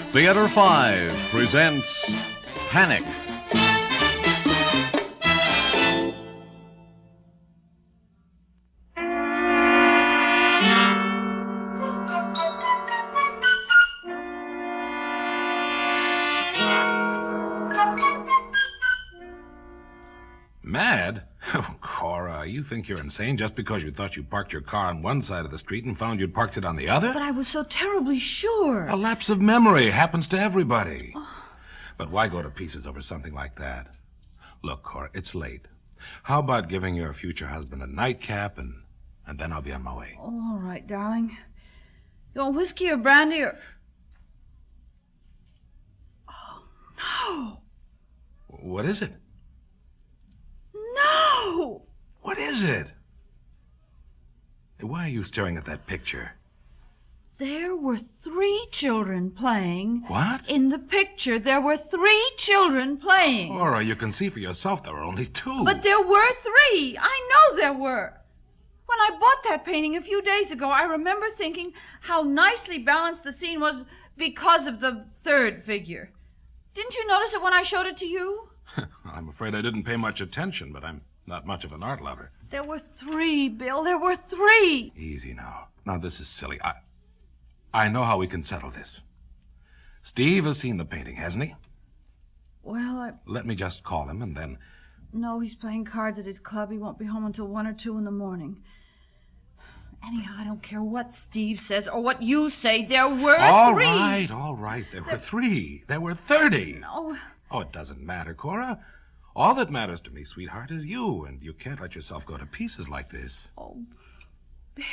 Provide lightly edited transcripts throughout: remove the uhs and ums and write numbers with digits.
Theater 5 presents Panic. Mad? Oh, Cora, you think you're insane just because you thought you parked your car on one side of the street and found you'd parked it on the other? But I was so terribly sure. A lapse of memory happens to everybody. But why go to pieces over something like that? Look, Cora, it's late. How about giving your future husband a nightcap and then I'll be on my way? Oh, all right, darling. You want whiskey or brandy or... Oh, no. What is it? No! What is it? Why are you staring at that picture? There were 3 children playing. What? In the picture, there were 3 children playing. Cora, you can see for yourself there were only 2. But there were 3. I know there were. When I bought that painting a few days ago, I remember thinking how nicely balanced the scene was because of the 3rd figure. Didn't you notice it when I showed it to you? I'm afraid I didn't pay much attention, but I'm not much of an art lover. There were 3, Bill. There were 3. Easy now. Now, this is silly. I know how we can settle this. Steve has seen the painting, hasn't he? Well, Let me just call him and then... No, he's playing cards at his club. He won't be home until 1 or 2 in the morning. Anyhow, I don't care what Steve says or what you say. There were 3. All right. There were 3. There were 30. No. Oh, it doesn't matter, Cora. All that matters to me, sweetheart, is you, and you can't let yourself go to pieces like this. Oh, Bill.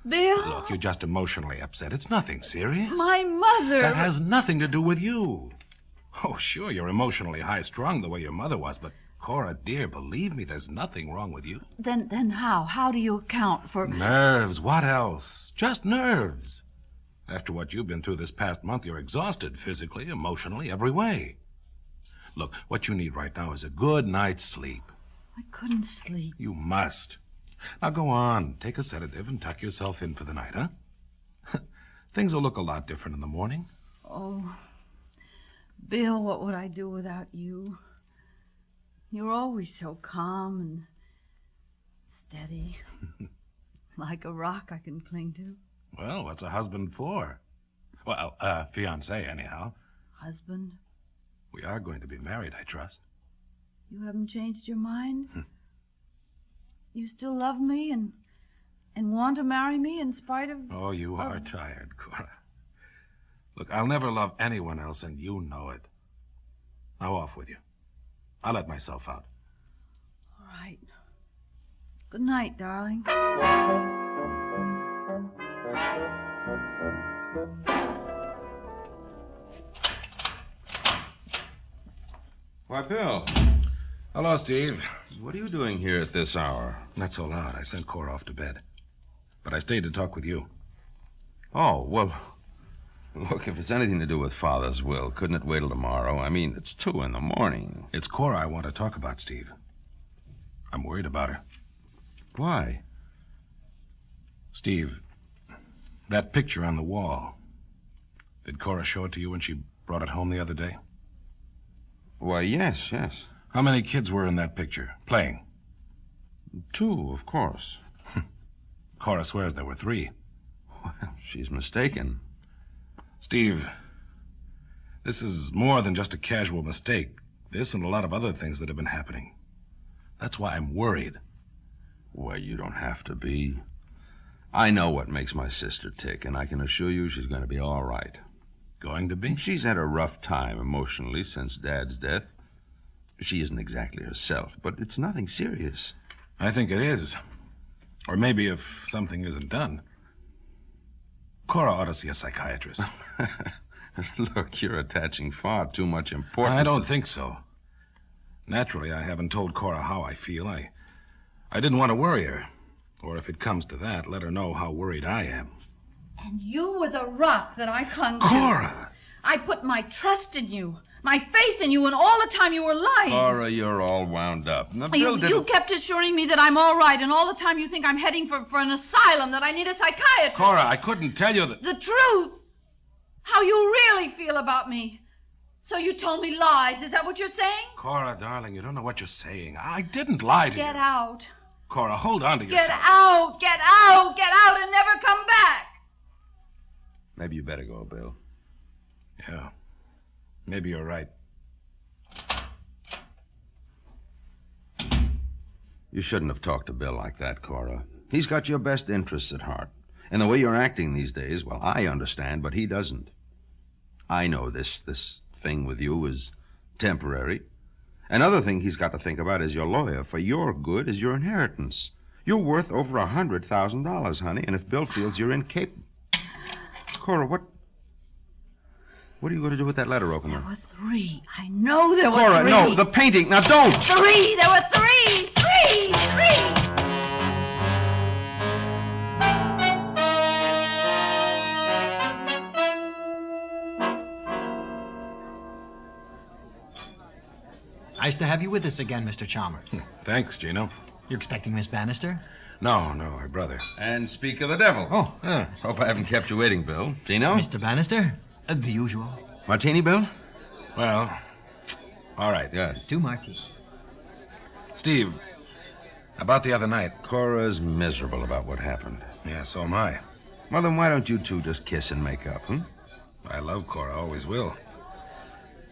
Bill? Look, you're just emotionally upset. It's nothing serious. My mother... That has nothing to do with you. Oh, sure, you're emotionally high-strung the way your mother was, but, Cora, dear, believe me, there's nothing wrong with you. Then how? How do you account for... Nerves. What else? Just nerves. After what you've been through this past month, you're exhausted physically, emotionally, every way. Look, what you need right now is a good night's sleep. I couldn't sleep. You must. Now go on, take a sedative and tuck yourself in for the night, huh? Things will look a lot different in the morning. Oh, Bill, what would I do without you? You're always so calm and steady. Like a rock I can cling to. Well, what's a husband for? Well, fiancé, anyhow. Husband? We are going to be married, I trust. You haven't changed your mind? You still love me and want to marry me in spite of... Oh, you are tired, Cora. Look, I'll never love anyone else, and you know it. Now off with you. I'll let myself out. All right. Good night, darling. Why, Bill. Hello, Steve. What are you doing here at this hour? Not so loud. I sent Cora off to bed. But I stayed to talk with you. Oh, well, look, if it's anything to do with Father's will, couldn't it wait till tomorrow? I mean, it's 2 in the morning. It's Cora I want to talk about, Steve. I'm worried about her. Why? Steve, that picture on the wall. Did Cora show it to you when she brought it home the other day? Why, yes. How many kids were in that picture, playing? 2, of course. Cora swears there were 3. Well, she's mistaken. Steve, this is more than just a casual mistake. This and a lot of other things that have been happening. That's why I'm worried. Well, you don't have to be. I know what makes my sister tick, and I can assure you she's going to be all right. Going to be? She's had a rough time emotionally since Dad's death. She isn't exactly herself, but it's nothing serious. I think it is. Or maybe if something isn't done. Cora ought to see a psychiatrist. Look, you're attaching far too much importance. I don't think so. Naturally, I haven't told Cora how I feel. I didn't want to worry her. Or if it comes to that, let her know how worried I am. And you were the rock that I clung to. Cora! I put my trust in you. My faith in you, and all the time you were lying. Cora, you're all wound up. Now, Bill You kept assuring me that I'm all right, and all the time you think I'm heading for an asylum, that I need a psychiatrist. Cora, I couldn't tell you that... The truth. How you really feel about me. So you told me lies. Is that what you're saying? Cora, darling, you don't know what you're saying. I didn't lie to you. Get out. Cora, hold on to yourself. Get out. Get out. Get out and never come back. Maybe you better go, Bill. Yeah. Maybe you're right. You shouldn't have talked to Bill like that, Cora. He's got your best interests at heart. And the way you're acting these days, well, I understand, but he doesn't. I know this thing with you is temporary. Another thing he's got to think about is your lawyer. For your good is your inheritance. You're worth over $100,000, honey, and if Bill feels you're incapable... Cora, what are you going to do with that letter opener? There were 3. I know there were Cora, 3. no, the painting. Now, don't! 3! There were 3! 3! 3! Nice to have you with us again, Mr. Chalmers. Thanks, Gino. You expecting Miss Bannister? No, her brother. And speak of the devil. Oh, Hope I haven't kept you waiting, Bill. Gino? Mr. Bannister? The usual. Martini, Bill? Well, all right. Good. 2 martinis. Steve, about the other night. Cora's miserable about what happened. Yeah, so am I. Well, then why don't you two just kiss and make up, huh? I love Cora, always will.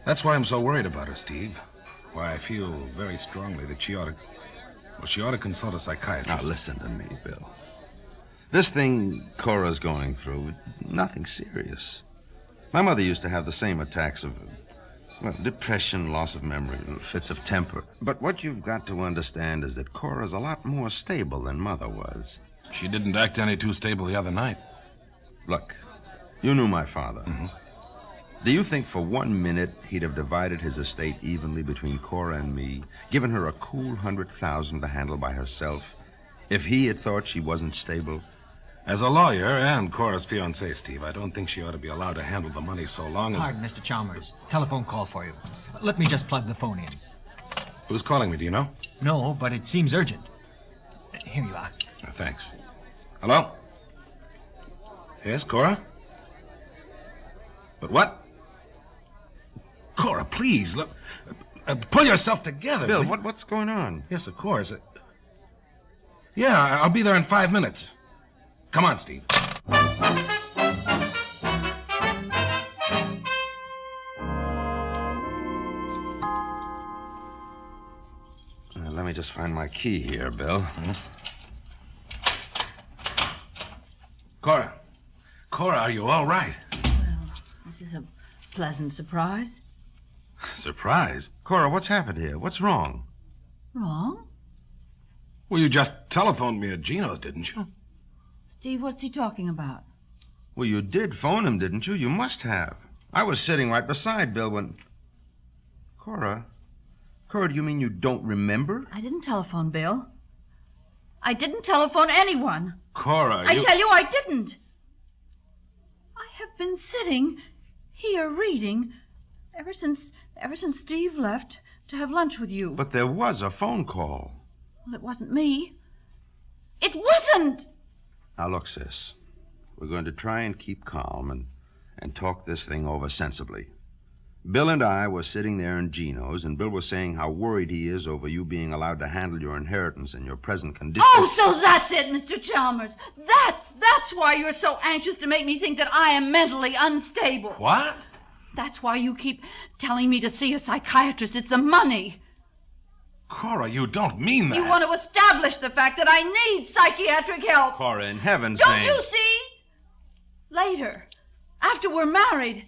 That's why I'm so worried about her, Steve. Why I feel very strongly that she ought to consult a psychiatrist. Now, listen to me, Bill. This thing Cora's going through, nothing serious. My mother used to have the same attacks of, depression, loss of memory, fits of temper. But what you've got to understand is that Cora's a lot more stable than Mother was. She didn't act any too stable the other night. Look, you knew my father. Mm-hmm. Do you think for 1 minute he'd have divided his estate evenly between Cora and me, given her a cool $100,000 to handle by herself, if he had thought she wasn't stable? As a lawyer and Cora's fiancé, Steve, I don't think she ought to be allowed to handle the money so long as... Pardon, Mr. Chalmers. Telephone call for you. Let me just plug the phone in. Who's calling me, do you know? No, but it seems urgent. Here you are. Thanks. Hello? Yes, Cora? But what? Cora, please, look, pull yourself together. Bill, will you? what's going on? Yes, of course. Yeah, I'll be there in 5 minutes. Come on, Steve. Let me just find my key here, Bill. Cora, are you all right? Well, this is a pleasant surprise. Surprise? Cora, what's happened here? What's wrong? Wrong? Well, you just telephoned me at Gino's, didn't you? Steve, what's he talking about? Well, you did phone him, didn't you? You must have. I was sitting right beside Bill when... Cora, do you mean you don't remember? I didn't telephone Bill. I didn't telephone anyone. Cora, I tell you, I didn't. I have been sitting here reading ever since Steve left to have lunch with you. But there was a phone call. Well, it wasn't me. It wasn't! Now, look, sis. We're going to try and keep calm and talk this thing over sensibly. Bill and I were sitting there in Gino's, and Bill was saying how worried he is over you being allowed to handle your inheritance in your present condition. Oh, so that's it, Mr. Chalmers. That's why you're so anxious to make me think that I am mentally unstable. What? That's why you keep telling me to see a psychiatrist. It's the money. Cora, you don't mean that. You want to establish the fact that I need psychiatric help. Cora, in heaven's Don't name. you see? Later, after we're married,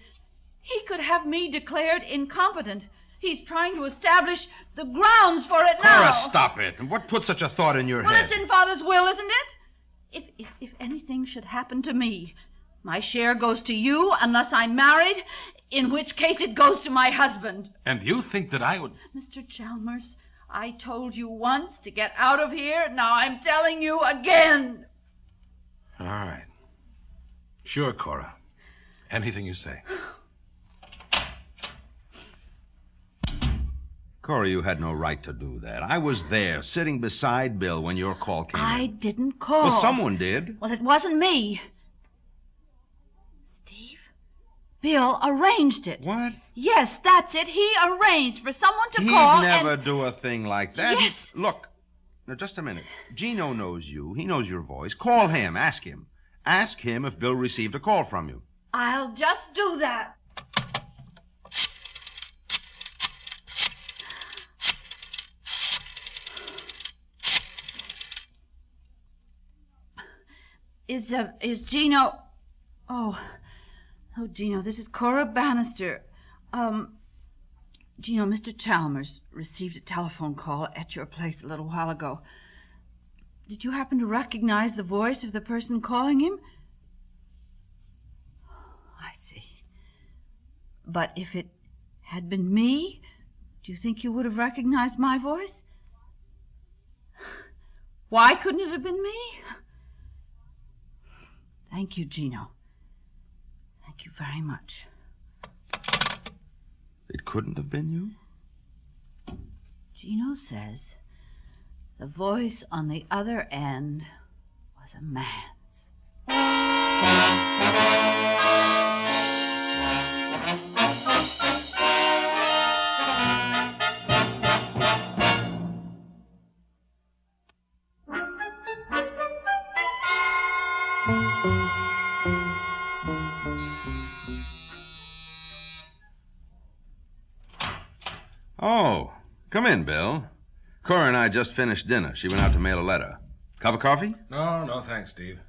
he could have me declared incompetent. He's trying to establish the grounds for it now. Cora, stop it. And what put such a thought in your Well, head? it's in Father's will, isn't it? If anything should happen to me, my share goes to you unless I'm married, in which case it goes to my husband. And you think that I would... Mr. Chalmers, I told you once to get out of here. Now I'm telling you again. All right. Sure, Cora. Anything you say. Cora, you had no right to do that. I was there, sitting beside Bill when your call came I in. didn't call. Well, someone did. Well, it wasn't me. Steve? Bill arranged it. What? Yes, that's it. He arranged for someone to call He'd never and... do a thing like that. Yes. Look, now just a minute. Gino knows you. He knows your voice. Call him. Ask him. Ask him if Bill received a call from you. I'll just do that. Is Gino... Oh, Gino, this is Cora Bannister. Gino, Mr. Chalmers received a telephone call at your place a little while ago. Did you happen to recognize the voice of the person calling him? I see. But if it had been me, do you think you would have recognized my voice? Why couldn't it have been me? Thank you, Gino. Thank you very much. It couldn't have been you? Gino says the voice on the other end was a man's. Oh, come in, Bill. Cora and I just finished dinner. She went out to mail a letter. Cup of coffee? No, thanks, Steve.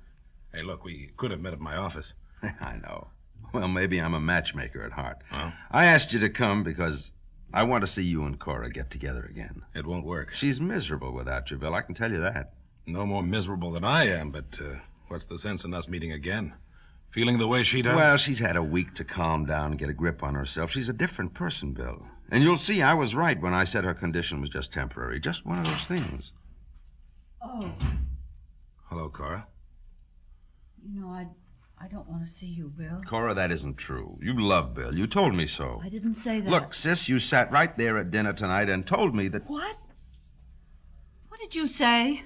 Hey, look, we could have met at my office. I know. Well, maybe I'm a matchmaker at heart. Well? I asked you to come because I want to see you and Cora get together again. It won't work. She's miserable without you, Bill. I can tell you that. No more miserable than I am, but what's the sense in us meeting again? Feeling the way she does? Well, she's had a week to calm down and get a grip on herself. She's a different person, Bill. And you'll see I was right when I said her condition was just temporary. Just one of those things. Oh, Hello, Cora. you know, I don't want to see you, Bill. Cora, that isn't true. You love Bill. You told me so. I didn't say that. Look, sis, you sat right there at dinner tonight and told me that... What? What did you say?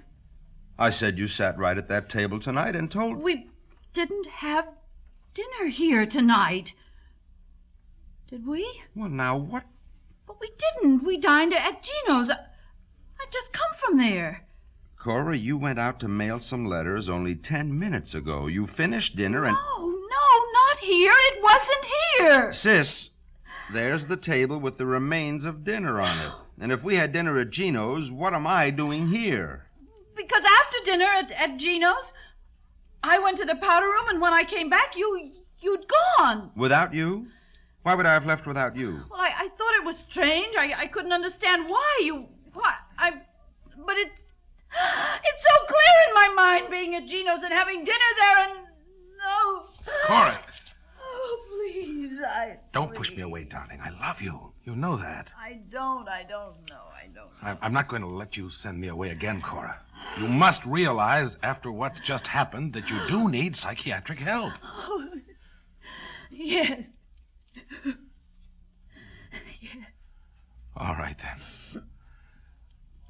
I said you sat right at that table tonight and told... We didn't have dinner here tonight. Did we? Well, now, what... But we didn't. We dined at Gino's. I've just come from there. Cora, you went out to mail some letters only 10 minutes ago. You finished dinner and... No, not here. It wasn't here. Sis, there's the table with the remains of dinner on it. And if we had dinner at Gino's, what am I doing here? Because after dinner at Gino's, I went to the powder room, and when I came back, you'd gone. Without you? Why would I have left without you? Well, I thought it was strange. I couldn't understand why. But it's so clear in my mind being at Gino's and having dinner there and... No. Cora! Oh, please, Don't push me away, darling. I love you. You know that. I don't know. I'm not going to let you send me away again, Cora. You must realize, after what's just happened, that you do need psychiatric help. Oh, yes. Yes. All right, then.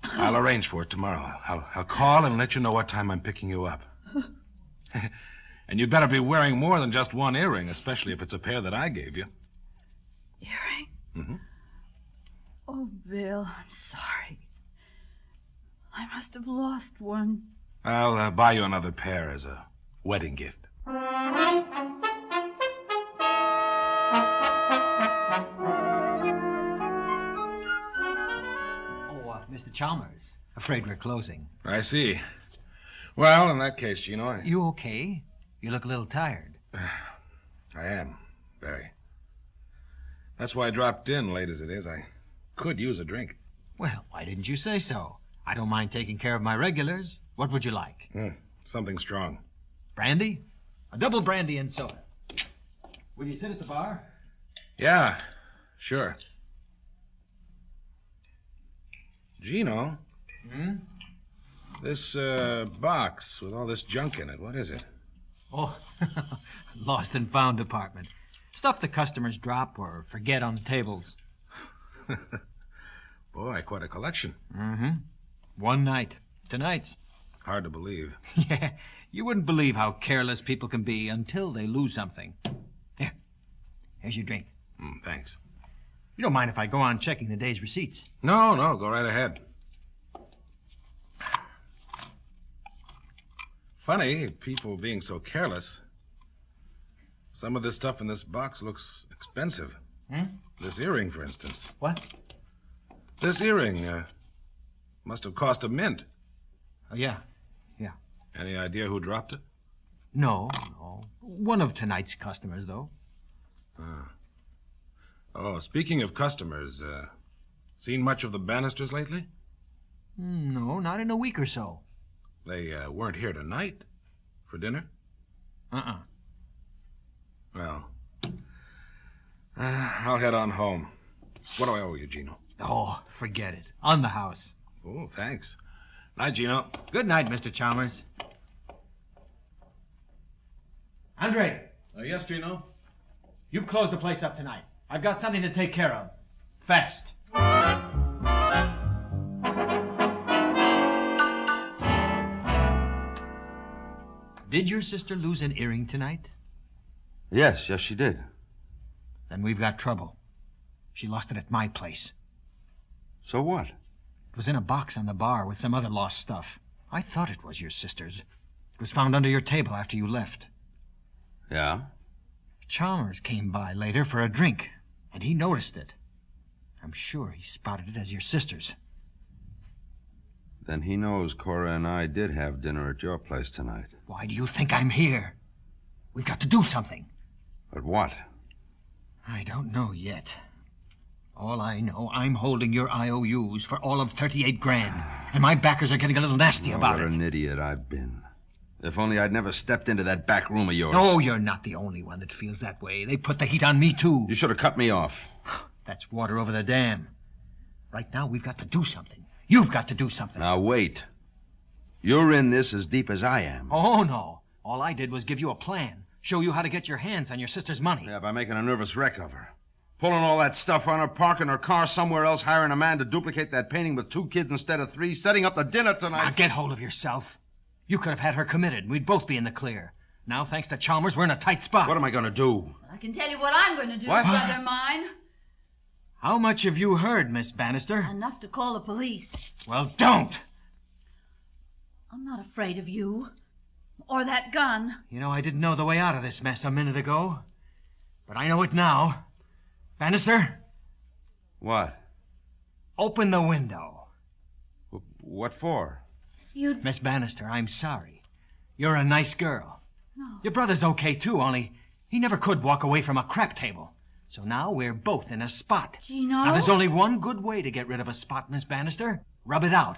I'll arrange for it tomorrow. I'll call and let you know what time I'm picking you up. And you'd better be wearing more than just one earring, especially if it's a pair that I gave you. Earring? Mm-hmm. Oh, Bill, I'm sorry. I must have lost one. I'll buy you another pair as a wedding gift. Mr. Chalmers. Afraid we're closing. I see. Well, in that case, Gino, You okay? You look a little tired. I am. Very. That's why I dropped in, late as it is. I could use a drink. Well, why didn't you say so? I don't mind taking care of my regulars. What would you like? Something strong. Brandy? A double brandy and soda. Will you sit at the bar? Yeah, sure. Gino? This box with all this junk in it, what is it? Oh, lost and found department. Stuff the customers drop or forget on the tables. Boy, quite a collection. One night. Tonight's. Hard to believe. Yeah, you wouldn't believe how careless people can be until they lose something. Here. Here's your drink. Thanks. You don't mind if I go on checking the day's receipts? No, go right ahead. Funny, people being so careless. Some of this stuff in this box looks expensive. This earring, for instance. What? This earring must have cost a mint. Oh, yeah. Any idea who dropped it? No. One of tonight's customers, though. Oh, speaking of customers, seen much of the Bannisters lately? No, not in a week or so. They weren't here tonight for dinner? Well, I'll head on home. What do I owe you, Gino? Oh, forget it. On the house. Oh, thanks. Night, Gino. Good night, Mr. Chalmers. Andre, Yes, Gino? you close the place up tonight. I've got something to take care of. Fast. Did your sister lose an earring tonight? Yes, she did. Then we've got trouble. She lost it at my place. So what? It was in a box on the bar with some other lost stuff. I thought it was your sister's. It was found under your table after you left. Yeah? Chalmers came by later for a drink, and he noticed it. I'm sure he spotted it as your sister's. Then he knows Cora and I did have dinner at your place tonight. Why do you think I'm here? We've got to do something. But what? I don't know yet. All I know, I'm holding your IOUs for all of 38 grand, and my backers are getting a little nasty about What it. an idiot I've been. If only I'd never stepped into that back room of yours. Oh, you're not the only one that feels that way. They put the heat on me, too. You should have cut me off. That's water over the dam. Right now, we've got to do something. You've got to do something. Now, wait. You're in this as deep as I am. Oh, no. All I did was give you a plan. Show you how to get your hands on your sister's money. Yeah, by making a nervous wreck of her. Pulling all that stuff on her, parking her car somewhere else, hiring a man to duplicate that painting with 2 kids instead of 3, setting up the dinner Now, tonight. get hold of yourself. You could have had her committed. We'd both be in the clear. Now, thanks to Chalmers, we're in a tight spot. What am I going to do? I can tell you what I'm going to do, What? brother mine. How much have you heard, Miss Bannister? Enough to call the police. Well, don't! I'm not afraid of you. Or that gun. You know, I didn't know the way out of this mess a minute ago. But I know it now. Bannister, What? open the window. What for? You'd... Miss Bannister, I'm sorry. You're a nice girl. No. Your brother's okay, too, only he never could walk away from a crap table. So now we're both in a spot. Gino? Now, there's only one good way to get rid of a spot, Miss Bannister. Rub it out.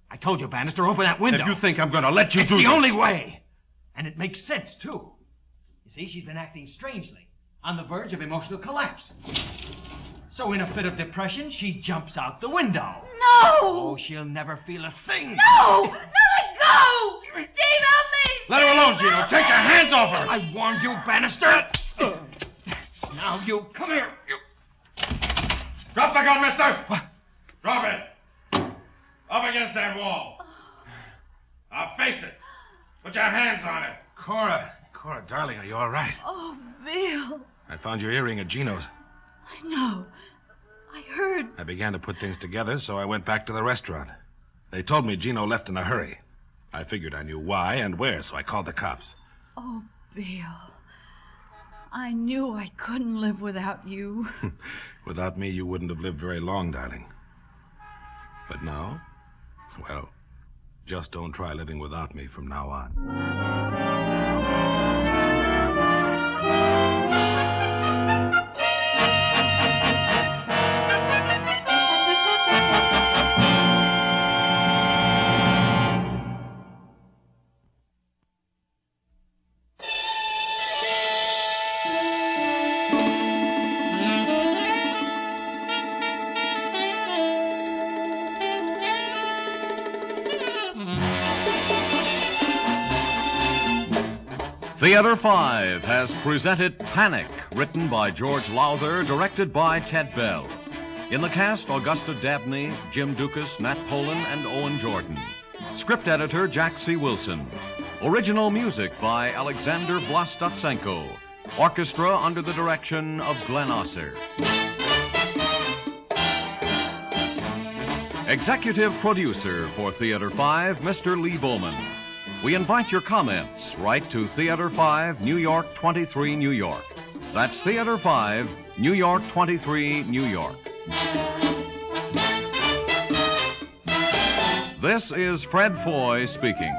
I told you, Bannister, open that window. If you think I'm going to let you It's do the this... only way. And it makes sense, too. You see, she's been acting strangely, on the verge of emotional collapse. So in a fit of depression, she jumps out the window. No! Oh, she'll never feel a thing. No! No, let go! Steve, help me! Let her alone, Gino. Take your hands off her. I warned you, Bannister. Now you come here. Drop the gun, mister. What? Drop it. Up against that wall. Now face it. Put your hands on it. Cora, darling, are you all right? Oh, Bill. I found your earring at Gino's. I know. I heard. I began to put things together, so I went back to the restaurant. They told me Gino left in a hurry. I figured I knew why and where, so I called the cops. Oh, Bill. I knew I couldn't live without you. Without me, you wouldn't have lived very long, darling. But now, well, just don't try living without me from now on. Theater 5 has presented Panic, written by George Lowther, directed by Ted Bell. In the cast, Augusta Dabney, Jim Dukas, Nat Polen, and Owen Jordan. Script editor, Jack C. Wilson. Original music by Alexander Vlastotsenko. Orchestra under the direction of Glenn Osser. Executive producer for Theater 5, Mr. Lee Bowman. We invite your comments. Write to Theater 5, New York 23, New York. That's Theater 5, New York 23, New York. This is Fred Foy speaking.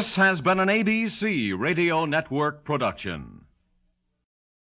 This has been an ABC Radio Network production.